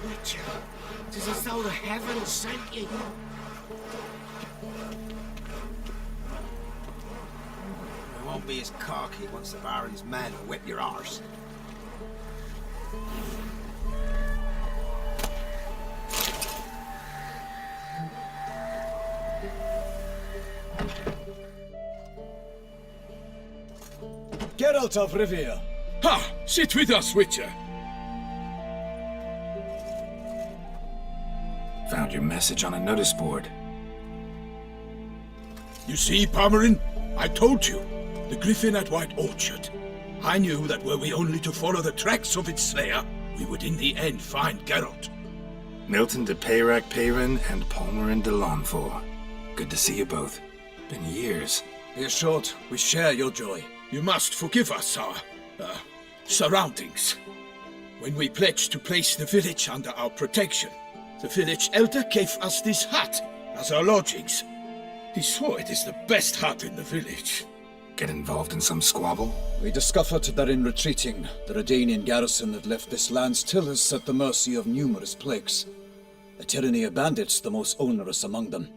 Witcher, it is as though the heavens sent you. I won't be as cocky once the Baron's men whip your arse. Geralt of Rivia. Ha! Sit with us, Witcher. Found your message on a notice board. You see, Palmerin, I told you. The griffin at White Orchard. I knew that were we only to follow the tracks of its slayer, we would in the end find Geralt. Milton de Peyrac Peyrin and Palmerin de Lawnford. Good to see you both. Been years. Be assured, we share your joy. You must forgive us our, surroundings. When we pledged to place the village under our protection, the village elder gave us this hut as our lodgings. He swore it is the best hut in the village. Get involved in some squabble? We discovered that in retreating, the Redanian garrison that left this land still is at the mercy of numerous plagues. A tyranny of bandits, the most onerous among them.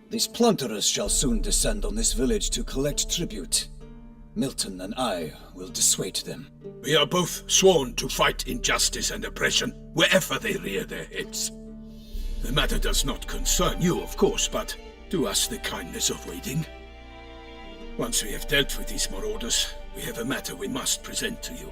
These plunderers shall soon descend on this village to collect tribute. Milton and I will dissuade them. We are both sworn to fight injustice and oppression wherever they rear their heads. The matter does not concern you, of course, but do us the kindness of waiting. Once we have dealt with these marauders, we have a matter we must present to you.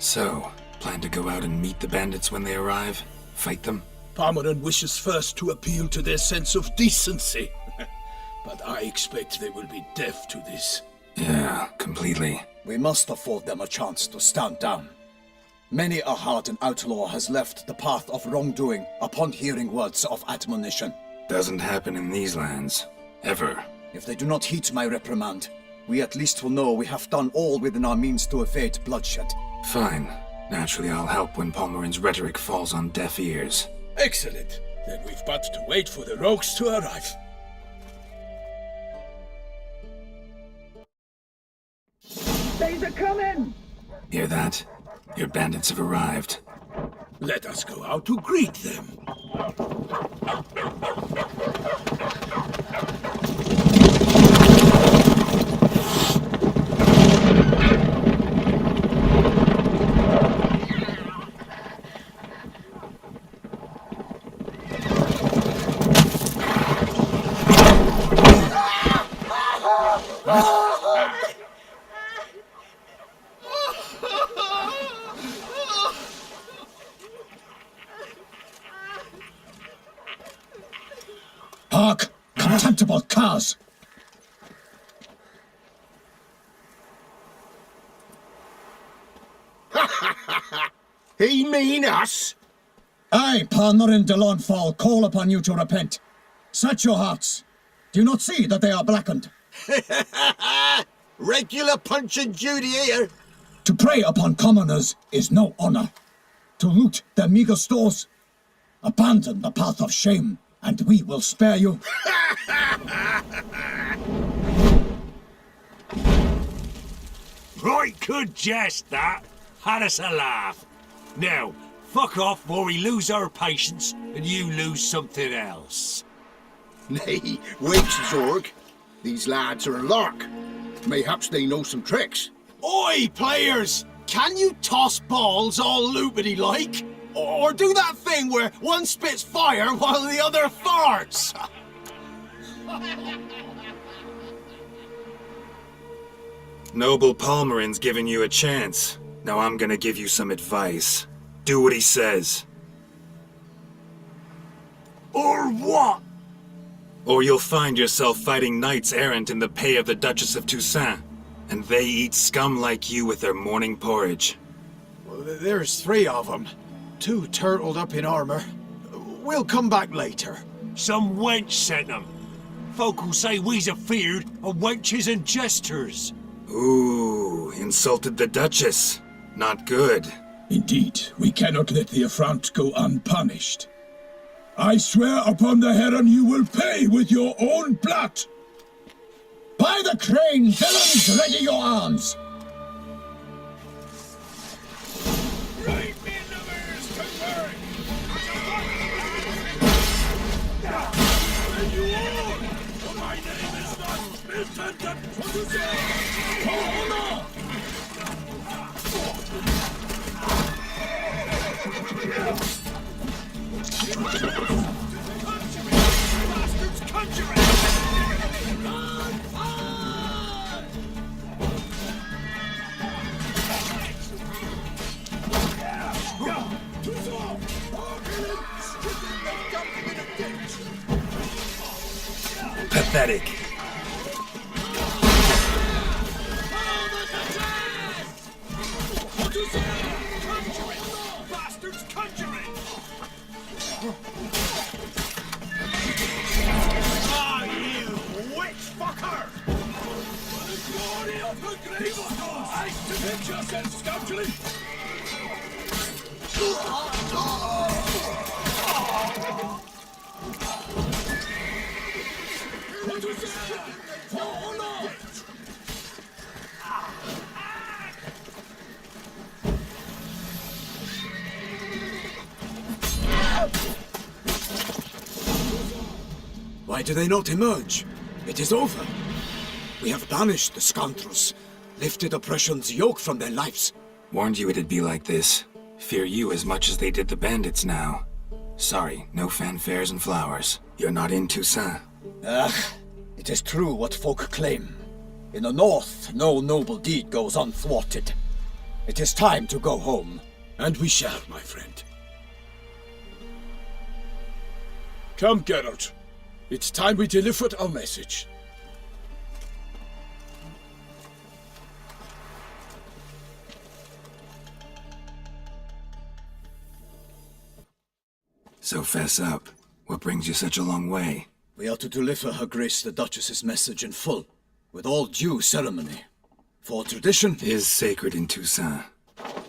So, plan to go out and meet the bandits when they arrive? Fight them? Palmerin wishes first to appeal to their sense of decency. But I expect they will be deaf to this. Yeah, completely. We must afford them a chance to stand down. Many a hardened outlaw has left the path of wrongdoing upon hearing words of admonition. Doesn't happen in these lands. Ever. If they do not heed my reprimand, we at least will know we have done all within our means to evade bloodshed. Fine. Naturally, I'll help when Palmerin's rhetoric falls on deaf ears. Excellent. Then we've but to wait for the rogues to arrive. They's a coming! Hear that? Your bandits have arrived. Let us go out to greet them. Hark! Contemptible curs! He mean us? I, Palmerin de Lawnford, call upon you to repent. Set your hearts. Do you not see that they are blackened? Regular punch and Judy here. To prey upon commoners is no honor. To loot their meager stores, abandon the path of shame, and we will spare you. Right good jest, that. Had us a laugh. Now, fuck off before we lose our patience and you lose something else. Nay, wait, Zorg. These lads are a lark. Mayhaps they know some tricks. Oi, players! Can you toss balls all loopity-like? Or do that thing where one spits fire while the other farts? Noble Palmerin's giving you a chance. Now I'm gonna give you some advice. Do what he says. Or what? Or you'll find yourself fighting knights errant in the pay of the Duchess of Toussaint. And they eat scum like you with their morning porridge. Well, there's 3 of them. 2 turtled up in armor. We'll come back later. Some wench sent them. Folk will say we's afeard of wenches and jesters. Ooh, insulted the Duchess. Not good. Indeed, we cannot let the affront go unpunished. I swear upon the Heron you will pay with your own blood. By the crane, villains, ready your arms! Pathetic. Bastards conjuring! Ah, you witch fucker! For the glory of the great I submit yourself, scoundrelly! Why do they not emerge? It is over. We have banished the scoundrels, lifted oppression's yoke from their lives. Warned you it'd be like this. Fear you as much as they did the bandits now. Sorry, no fanfares and flowers. You're not in Toussaint. It is true what folk claim. In the north, no noble deed goes unthwarted. It is time to go home. And we shall, my friend. Come, Geralt. It's time we delivered our message. So fess up. What brings you such a long way? We are to deliver Her Grace the Duchess's message in full, with all due ceremony. For tradition Is sacred in Toussaint.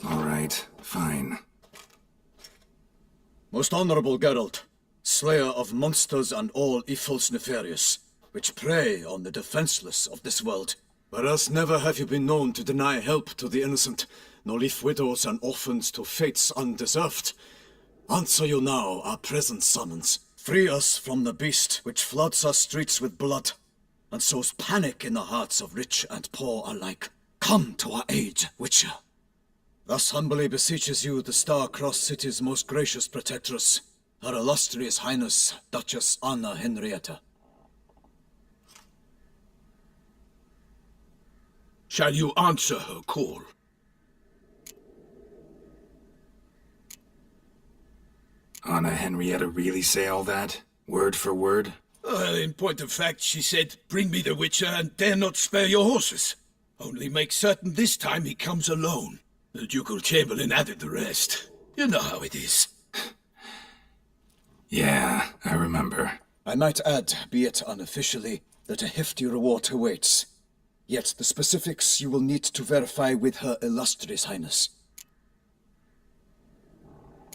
All right, fine. Most honorable Geralt, slayer of monsters and all evils nefarious, which prey on the defenseless of this world. Whereas never have you been known to deny help to the innocent, nor leave widows and orphans to fates undeserved. Answer you now our present summons. Free us from the beast which floods our streets with blood, and sows panic in the hearts of rich and poor alike. Come to our aid, Witcher. Thus humbly beseeches you the Star-Crossed City's most gracious protectress, Her Illustrious Highness, Duchess Anna Henrietta. Shall you answer her call? Anna Henrietta really say all that? Word for word? Well, in point of fact, she said, bring me the Witcher and dare not spare your horses. Only make certain this time he comes alone. The Ducal Chamberlain added the rest. You know how it is. Yeah, I remember. I might add, be it unofficially, that a hefty reward awaits. Yet the specifics you will need to verify with Her Illustrious Highness.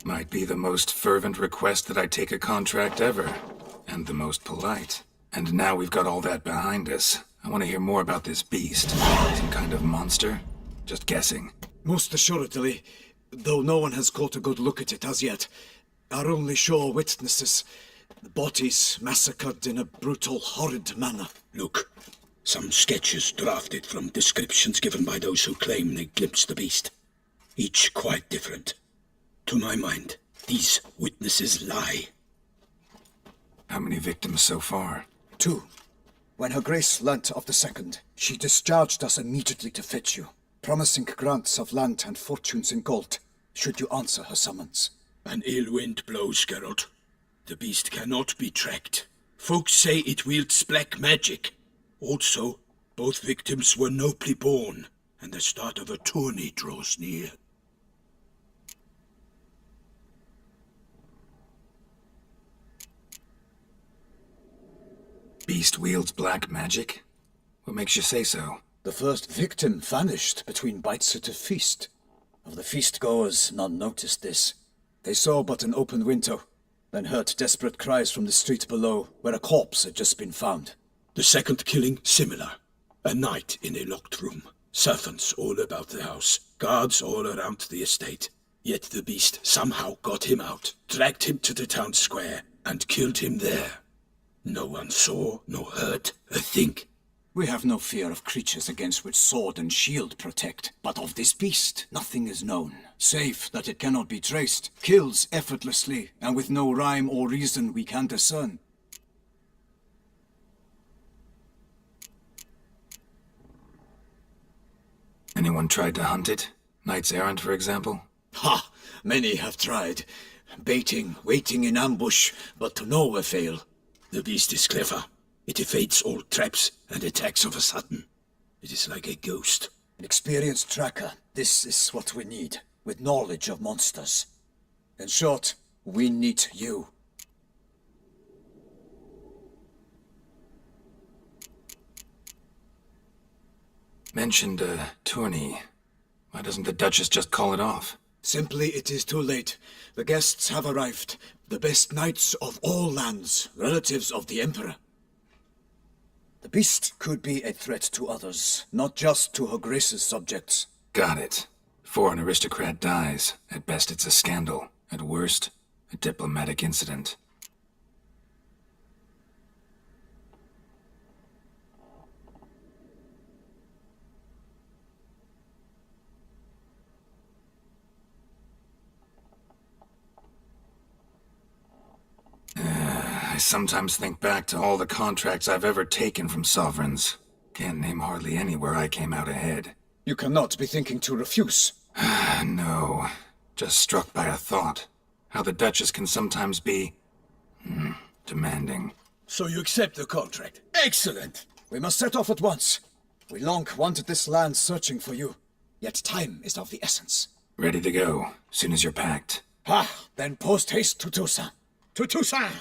Might be the most fervent request that I take a contract ever. And the most polite. And now we've got all that behind us. I want to hear more about this beast. Some kind of monster? Just guessing. Most assuredly, though no one has caught a good look at it as yet. Our only sure witnesses, bodies massacred in a brutal, horrid manner. Look, some sketches drafted from descriptions given by those who claim they glimpsed the beast. Each quite different. To my mind, these witnesses lie. How many victims so far? 2. When Her Grace learnt of the second, she discharged us immediately to fetch you, promising grants of land and fortunes in gold, should you answer her summons. An ill wind blows, Geralt. The beast cannot be tracked. Folks say it wields black magic. Also, both victims were nobly born, and the start of a tourney draws near. Beast wields black magic? What makes you say so? The first victim vanished between bites at a feast. Of the feast-goers, none noticed this. They saw but an open window, then heard desperate cries from the street below, where a corpse had just been found. The second killing similar. A night in a locked room. Servants all about the house. Guards all around the estate. Yet the beast somehow got him out, dragged him to the town square, and killed him there. No one saw, nor heard a thing. We have no fear of creatures against which sword and shield protect, but of this beast nothing is known, save that it cannot be traced, kills effortlessly, and with no rhyme or reason we can discern. Anyone tried to hunt it? Knights errant, for example? Ha! Many have tried. Baiting, waiting in ambush, but to no avail. The beast is clever. It evades all traps and attacks of a sudden. It is like a ghost. An experienced tracker. This is what we need, with knowledge of monsters. In short, we need you. Mentioned a tourney. Why doesn't the Duchess just call it off? Simply, it is too late. The guests have arrived. The best knights of all lands, relatives of the Emperor. The beast could be a threat to others, not just to Her Grace's subjects. Got it. Before an aristocrat dies, at best it's a scandal. At worst, a diplomatic incident. I sometimes think back to all the contracts I've ever taken from sovereigns. Can't name hardly any where I came out ahead. You cannot be thinking to refuse. No. Just struck by a thought. How the Duchess can sometimes be... demanding. So you accept the contract. Excellent! We must set off at once. We long wanted this land searching for you. Yet time is of the essence. Ready to go, soon as you're packed. Then post haste to Toussaint. To Toussaint!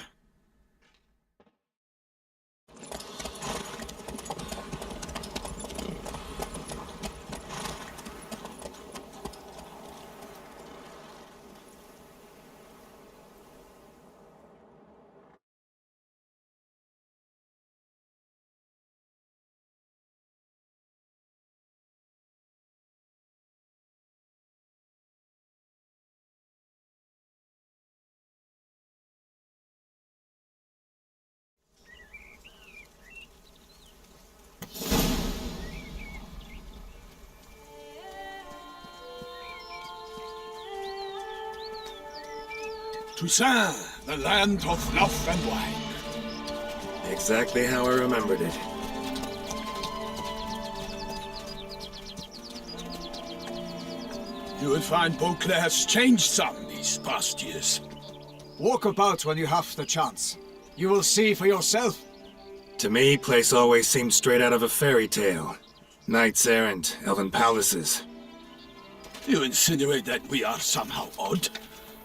Toussaint, the land of love and wine. Exactly how I remembered it. You will find Beauclair's changed some these past years. Walk about when you have the chance. You will see for yourself. To me, place always seemed straight out of a fairy tale. Knights errant, elven palaces. You insinuate that we are somehow odd?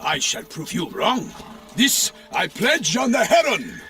I shall prove you wrong. This I pledge on the Heron.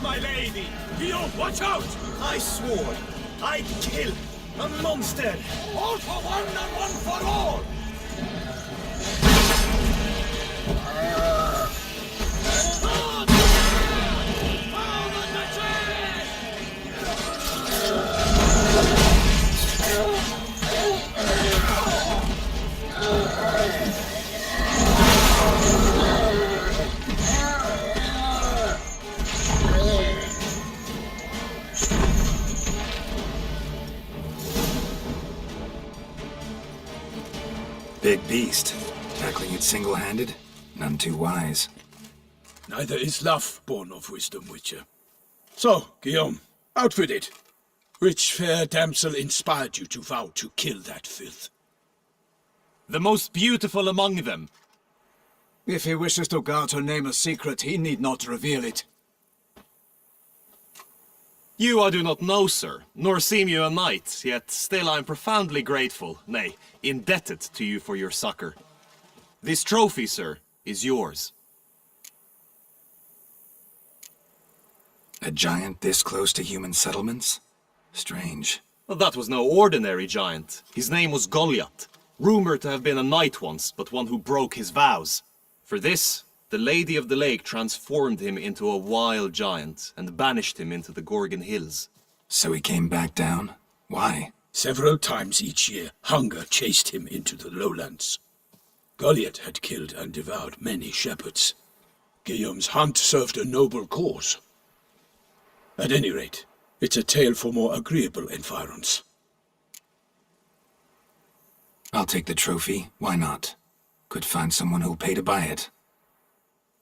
My lady! Theo, watch out! I swore I'd kill a monster! All for one and one for all! Big beast. Tackling it single-handed? None too wise. Neither is love born of wisdom, Witcher. So, Guillaume, out with it. Which fair damsel inspired you to vow to kill that filth? The most beautiful among them. If he wishes to guard her name a secret, he need not reveal it. You I do not know, sir, nor seem you a knight, yet still I am profoundly grateful, nay, indebted to you for your succor. This trophy, sir, is yours. A giant this close to human settlements? Strange. Well, that was no ordinary giant. His name was Goliath, rumored to have been a knight once, but one who broke his vows. For this, the Lady of the Lake transformed him into a wild giant and banished him into the Gorgon Hills. So he came back down? Why? Several times each year, hunger chased him into the lowlands. Goliath had killed and devoured many shepherds. Guillaume's hunt served a noble cause. At any rate, it's a tale for more agreeable environs. I'll take the trophy. Why not? Could find someone who'll pay to buy it.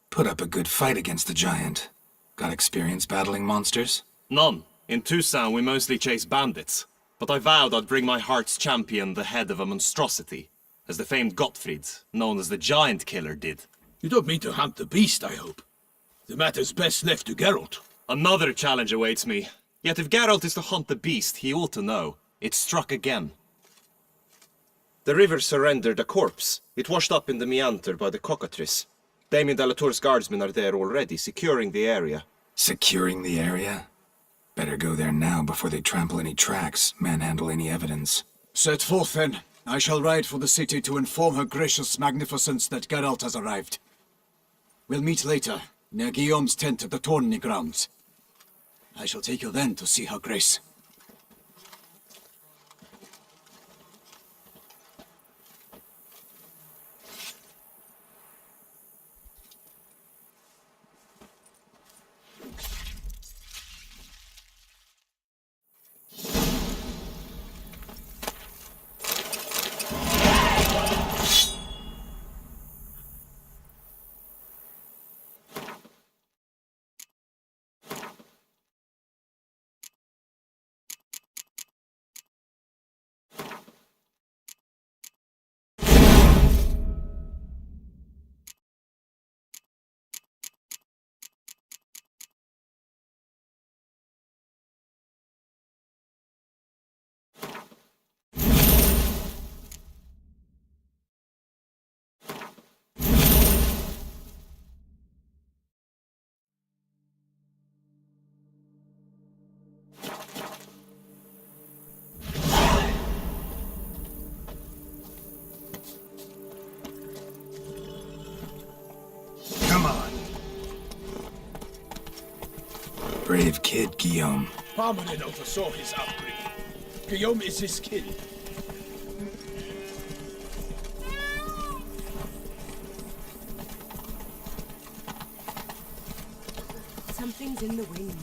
Put up a good fight against the giant. Got experience battling monsters? None. In Toussaint we mostly chase bandits. But I vowed I'd bring my heart's champion the head of a monstrosity, as the famed Gottfried, known as the Giant Killer, did. You don't mean to hunt the beast, I hope. The matter's best left to Geralt. Another challenge awaits me. Yet if Geralt is to hunt the beast, he ought to know. It struck again. The river surrendered a corpse. It washed up in the meander by the cockatrice. Damien de la Tour's guardsmen are there already, securing the area. Securing the area? Better go there now before they trample any tracks, manhandle any evidence. Set forth then. I shall ride for the city to inform her gracious magnificence that Geralt has arrived. We'll meet later, near Guillaume's tent at the Tourney grounds. I shall take you then to see her grace. Brave kid, Guillaume. Parmanin oversaw his upbringing. Guillaume is his kin. Something's in the wind.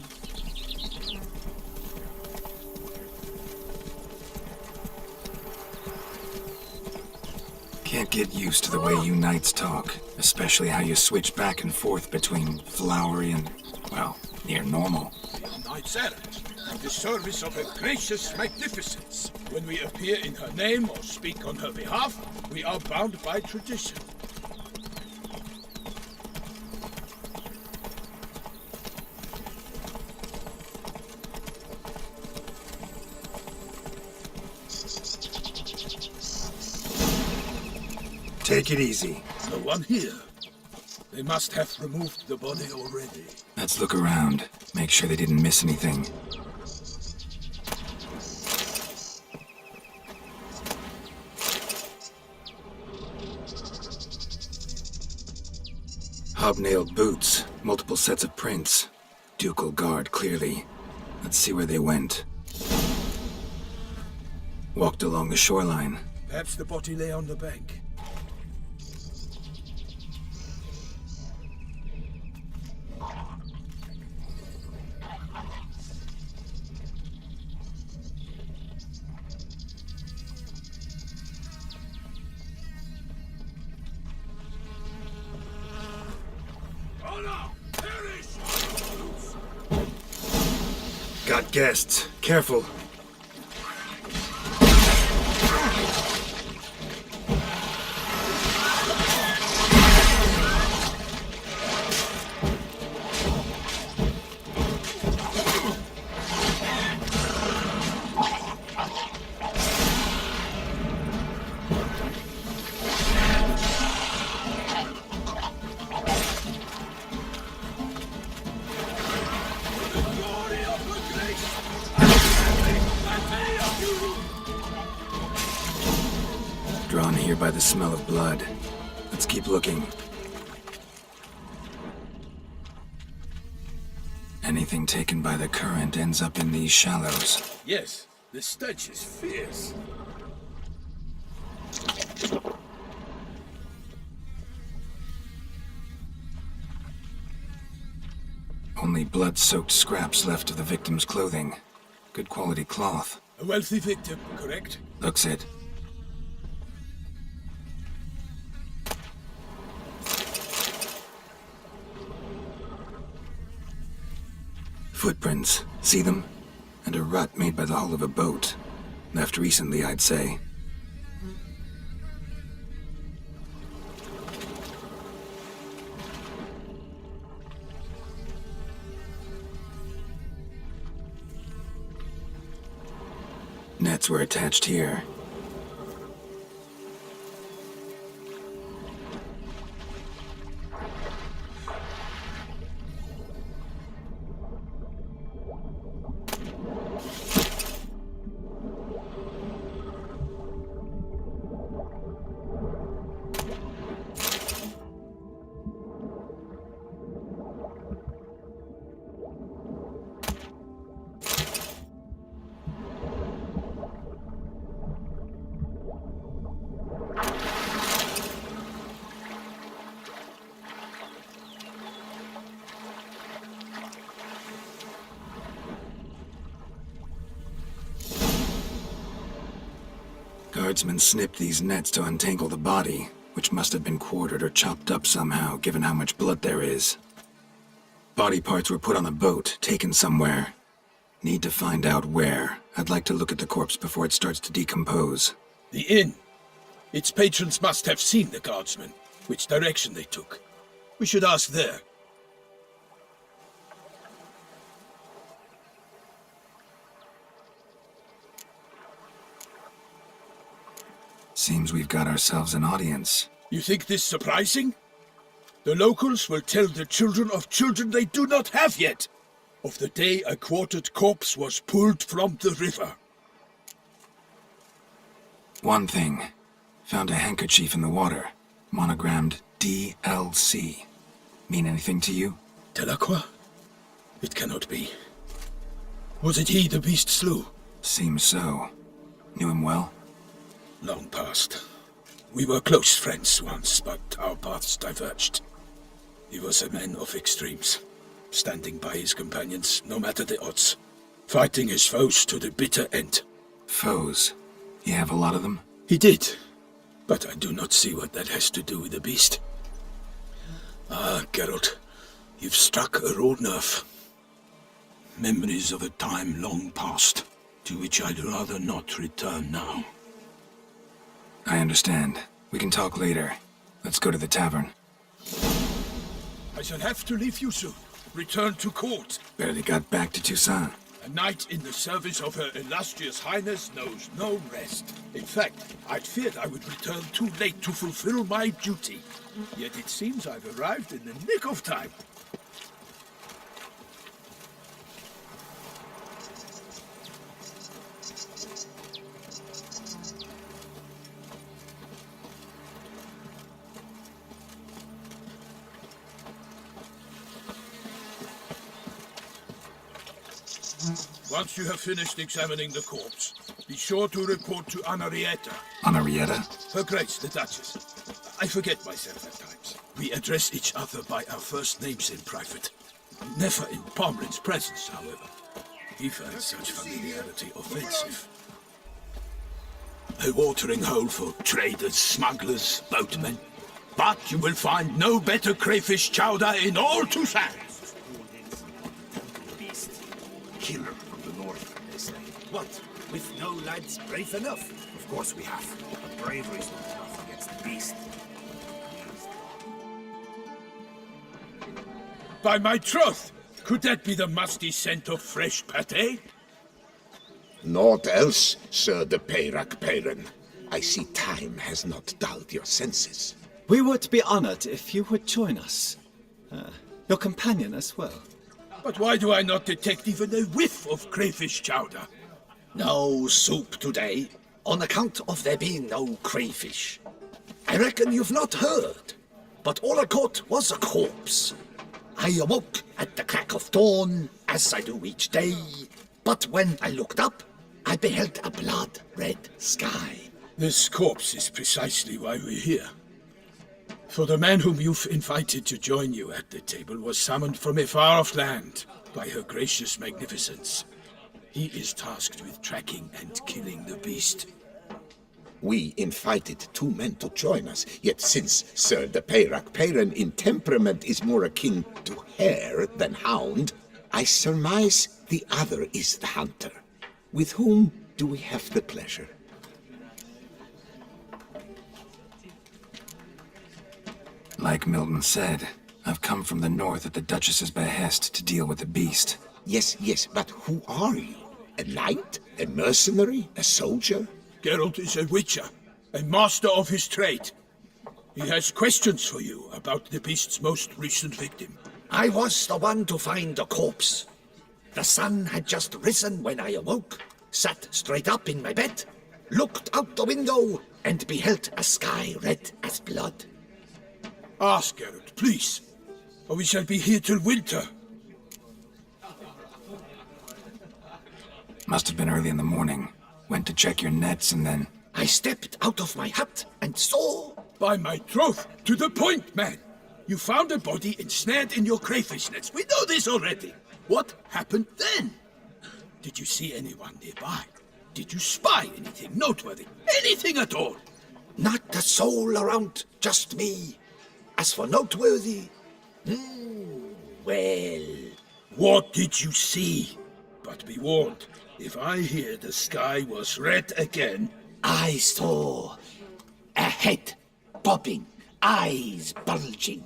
Can't get used to the way you knights talk, especially how you switch back and forth between flowery and, well, near normal. We are knights errant, in the service of her gracious magnificence. When we appear in her name or speak on her behalf, we are bound by tradition. Take it easy. No one here. They must have removed the body already. Let's look around. Make sure they didn't miss anything. Hobnailed boots, multiple sets of prints. Ducal guard, clearly. Let's see where they went. Walked along the shoreline. Perhaps the body lay on the bank. got guests. Careful. Drawn here by the smell of blood. Let's keep looking. Anything taken by the current ends up in these shallows. Yes, the stench is fierce. Only blood-soaked scraps left of the victim's clothing. Good quality cloth. A wealthy victim, correct? Looks it. Footprints. See them? And a rut made by the hull of a boat. Left recently, I'd say. Nets were attached here. Guardsmen snipped these nets to untangle the body, which must have been quartered or chopped up somehow, given how much blood there is. Body parts were put on a boat, taken somewhere. Need to find out where. I'd like to look at the corpse before it starts to decompose. The inn. Its patrons must have seen the guardsmen, which direction they took. We should ask there. Seems we've got ourselves an audience. You think this surprising? The locals will tell the children of children they do not have yet, of the day a quartered corpse was pulled from the river. One thing. Found a handkerchief in the water. Monogrammed DLC. Mean anything to you? Delacroix? It cannot be. Was it he the beast slew? Seems so. Knew him well? Long past. We were close friends once, but our paths diverged. He was a man of extremes, standing by his companions no matter the odds, fighting his foes to the bitter end. Foes? You have a lot of them? He did, but I do not see what that has to do with the beast. Ah, Geralt, you've struck a raw nerve. Memories of a time long past, to which I'd rather not return now. I understand. We can talk later. Let's go to the tavern. I shall have to leave you soon. Return to court. Barely got back to Toussaint. A knight in the service of Her Illustrious Highness knows no rest. In fact, I'd feared I would return too late to fulfill my duty. Yet it seems I've arrived in the nick of time. Once you have finished examining the corpse, be sure to report to Henrietta. Henrietta? Her Grace, the Duchess. I forget myself at times. We address each other by our first names in private. Never in Pomlin's presence, however. He finds such familiarity offensive. A watering hole for traders, smugglers, boatmen. But you will find no better crayfish chowder in all Toussaint. Killer from the What? With no lads brave enough? Of course we have. But bravery's not enough against the beast. By my troth, could that be the musty scent of fresh pate? Naught else, Sir de Peyrac Peyran. I see time has not dulled your senses. We would be honored if you would join us. Your companion as well. But why do I not detect even a whiff of crayfish chowder? No soup today, on account of there being no crayfish. I reckon you've not heard, but all I caught was a corpse. I awoke at the crack of dawn, as I do each day, but when I looked up, I beheld a blood-red sky. This corpse is precisely why we're here. For the man whom you've invited to join you at the table was summoned from a far-off land by her gracious magnificence. He is tasked with tracking and killing the beast. We invited 2 men to join us, yet since Sir de Peyrac Peyran in temperament is more akin to hare than hound, I surmise the other is the hunter. With whom do we have the pleasure? Like Milton said, I've come from the north at the Duchess's behest to deal with the beast. Yes, but who are you? A knight? A mercenary? A soldier? Geralt is a witcher, a master of his trade. He has questions for you about the beast's most recent victim. I was the one to find the corpse. The sun had just risen when I awoke, sat straight up in my bed, looked out the window, and beheld a sky red as blood. Ask, Geralt, please, or we shall be here till winter. Must have been early in the morning. Went to check your nets and then... I stepped out of my hut and saw... By my troth, to the point, man! You found a body ensnared in your crayfish nets. We know this already. What happened then? Did you see anyone nearby? Did you spy anything noteworthy? Anything at all? Not a soul around, just me. As for noteworthy... well... What did you see? But be warned, if I hear the sky was red again... I saw a head bobbing, eyes bulging,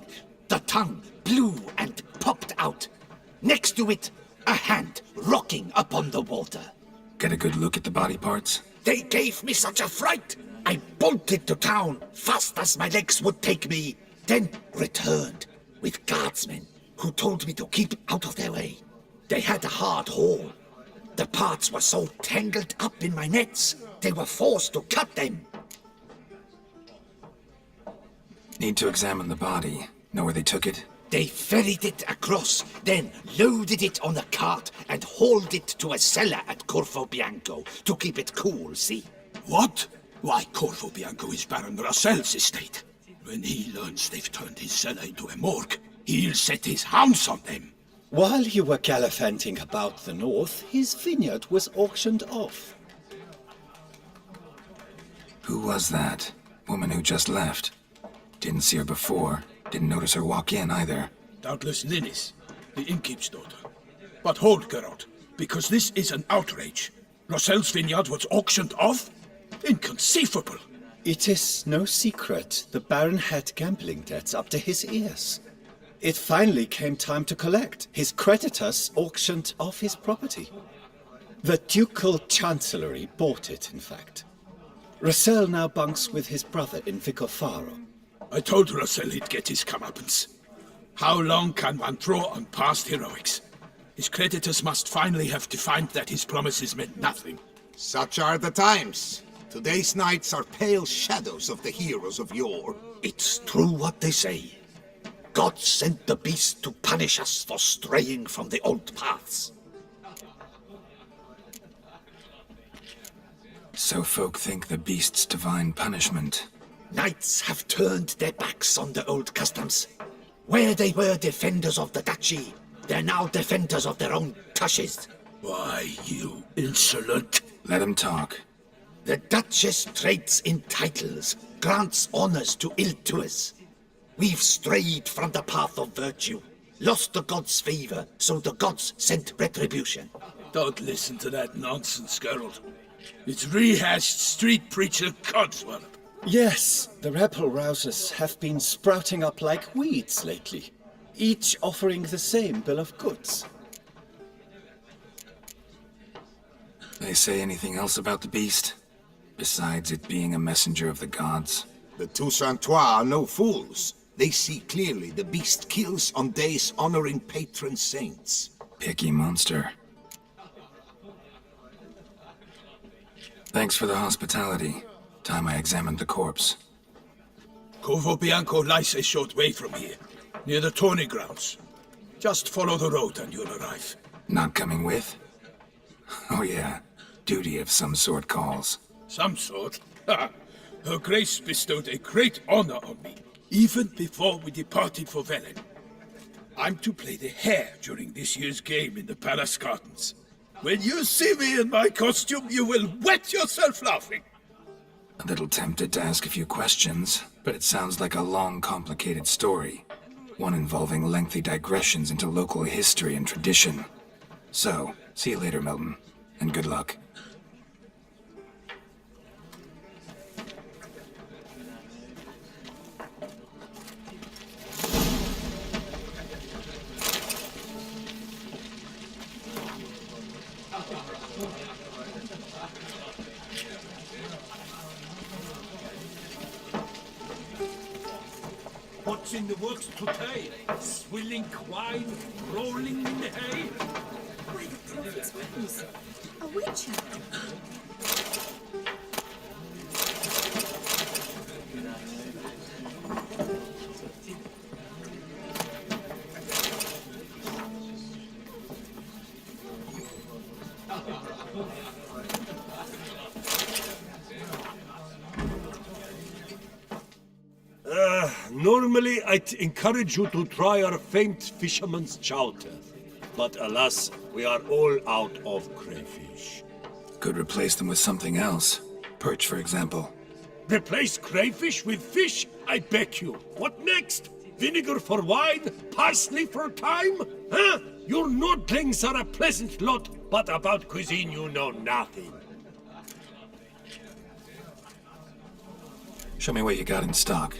the tongue blew and popped out. Next to it, a hand rocking upon the water. Get a good look at the body parts? They gave me such a fright. I bolted to town fast as my legs would take me, then returned with guardsmen who told me to keep out of their way. They had a hard haul. The parts were so tangled up in my nets, they were forced to cut them. Need to examine the body. Know where they took it? They ferried it across, then loaded it on a cart and hauled it to a cellar at Corvo Bianco to keep it cool, see? What? Why, Corvo Bianco is Baron Russell's estate. When he learns they've turned his cellar into a morgue, he'll set his hounds on them. While you were gallivanting about the north, his vineyard was auctioned off. Who was that? Woman who just left. Didn't see her before. Didn't notice her walk in either. Doubtless Linnis, the innkeep's daughter. But hold, Geralt, because this is an outrage. Russell's vineyard was auctioned off? Inconceivable. It is no secret the Baron had gambling debts up to his ears. It finally came time to collect. His creditors auctioned off his property. The Ducal Chancellery bought it, in fact. Russell now bunks with his brother in Vicofaro. I told Russell he'd get his comeuppance. How long can one draw on past heroics? His creditors must finally have defined that his promises meant nothing. Such are the times. Today's knights are pale shadows of the heroes of yore. It's true what they say. God sent the beast to punish us for straying from the old paths. So folk think the beast's divine punishment. Knights have turned their backs on the old customs. Where they were defenders of the duchy, they're now defenders of their own tushes. Why, you insolent... Let him talk. The Duchess trades in titles, grants honors to ill-doers. We've strayed from the path of virtue, lost the gods' favor, so the gods sent retribution. Don't listen to that nonsense, Geralt. It's rehashed street preacher codswallop. Yes, the rebel rousers have been sprouting up like weeds lately, each offering the same bill of goods. They say anything else about the beast? Besides it being a messenger of the gods? The Toussaintois are no fools. They see clearly the beast kills on days honoring patron saints. Picky monster. Thanks for the hospitality. Time I examined the corpse. Corvo Bianco lies a short way from here, near the tourney grounds. Just follow the road and you'll arrive. Not coming with? Oh yeah, duty of some sort calls. Some sort? Her Grace bestowed a great honor on me, even before we departed for Velen. I'm to play the hare during this year's game in the palace gardens. When you see me in my costume, you will wet yourself laughing. A little tempted to ask a few questions, but it sounds like a long, complicated story. One involving lengthy digressions into local history and tradition. So, see you later, Milton, and good luck. What's in the works today? Swilling wine, rolling in the hay? Why, the prophet's rose. A witch hunter. Normally, I'd encourage you to try our famed fisherman's chowder. But alas, we are all out of crayfish. Could replace them with something else. Perch, for example. Replace crayfish with fish? I beg you. What next? Vinegar for wine? Parsley for thyme? Huh? Your nordlings are a pleasant lot, but about cuisine you know nothing. Show me what you got in stock.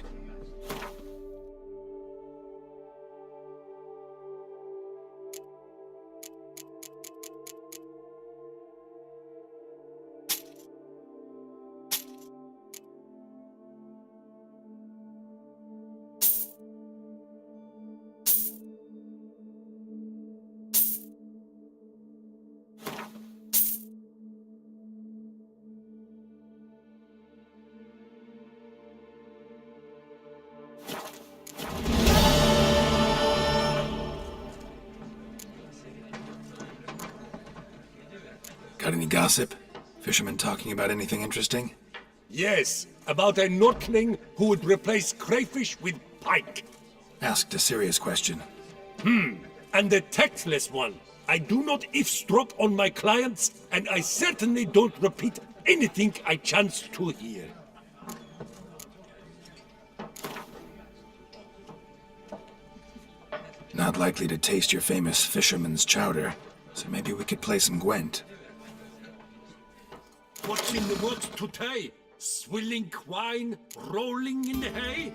Got any gossip? Fishermen talking about anything interesting? Yes, about a nordling who would replace crayfish with pike. Asked a serious question. And a tactless one. I do not eavesdrop on my clients, and I certainly don't repeat anything I chance to hear. Not likely to taste your famous fisherman's chowder, so maybe we could play some Gwent. What's in the works today? Swilling wine, rolling in the hay?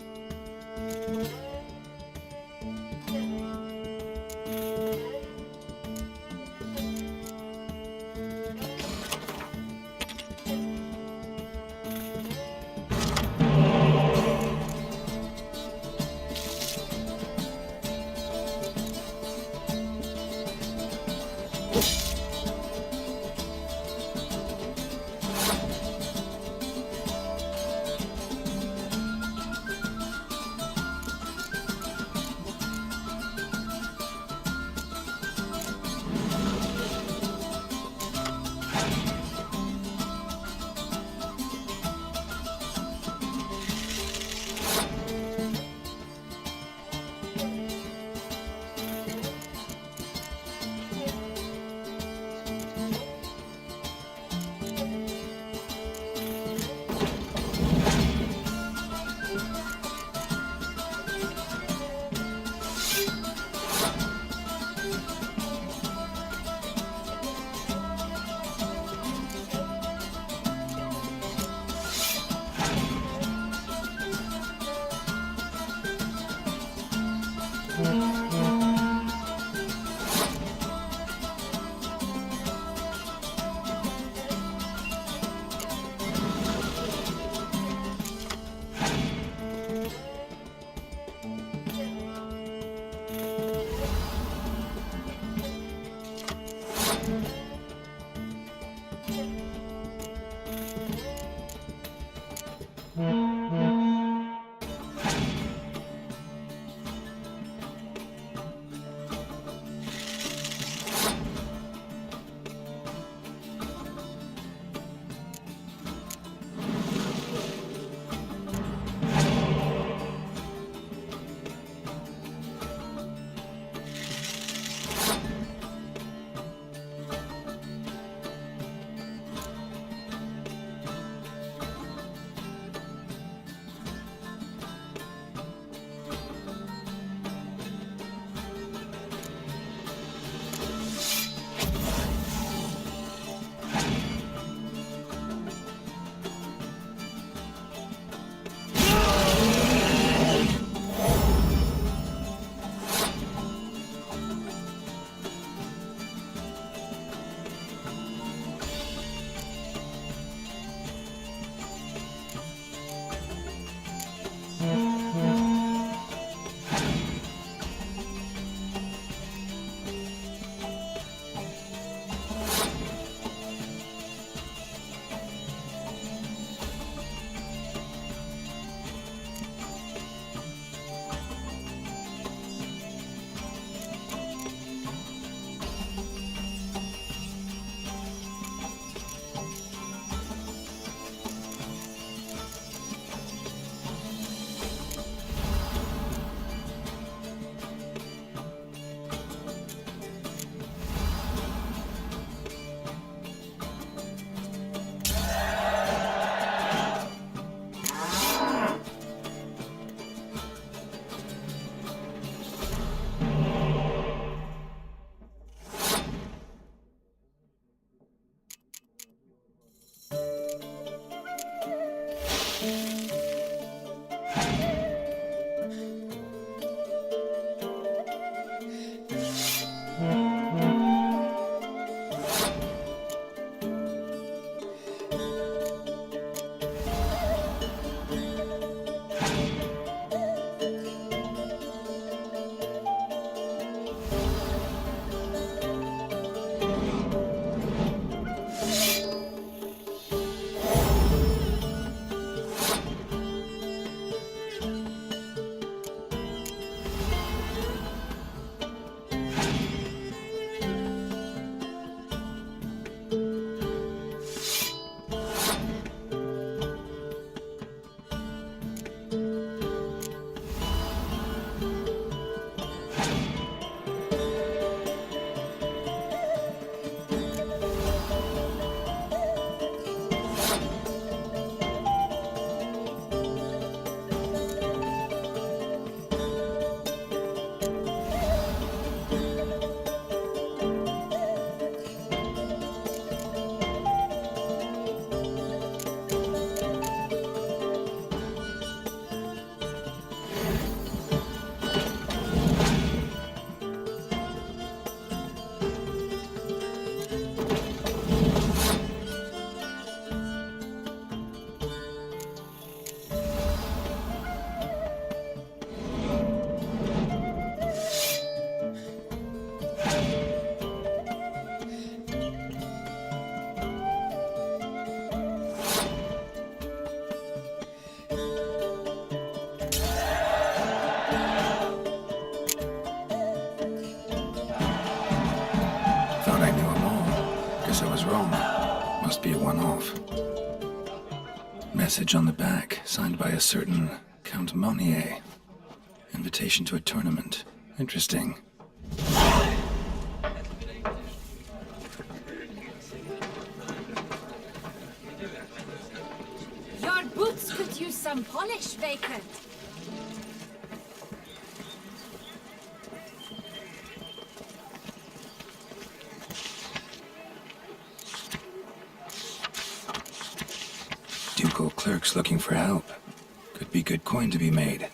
Must be a one-off. Message on the back, signed by a certain Count Monnier. Invitation to a tournament. Interesting. Your boots could use some polish, Vacant. Ducal clerks looking for help. Could be good coin to be made.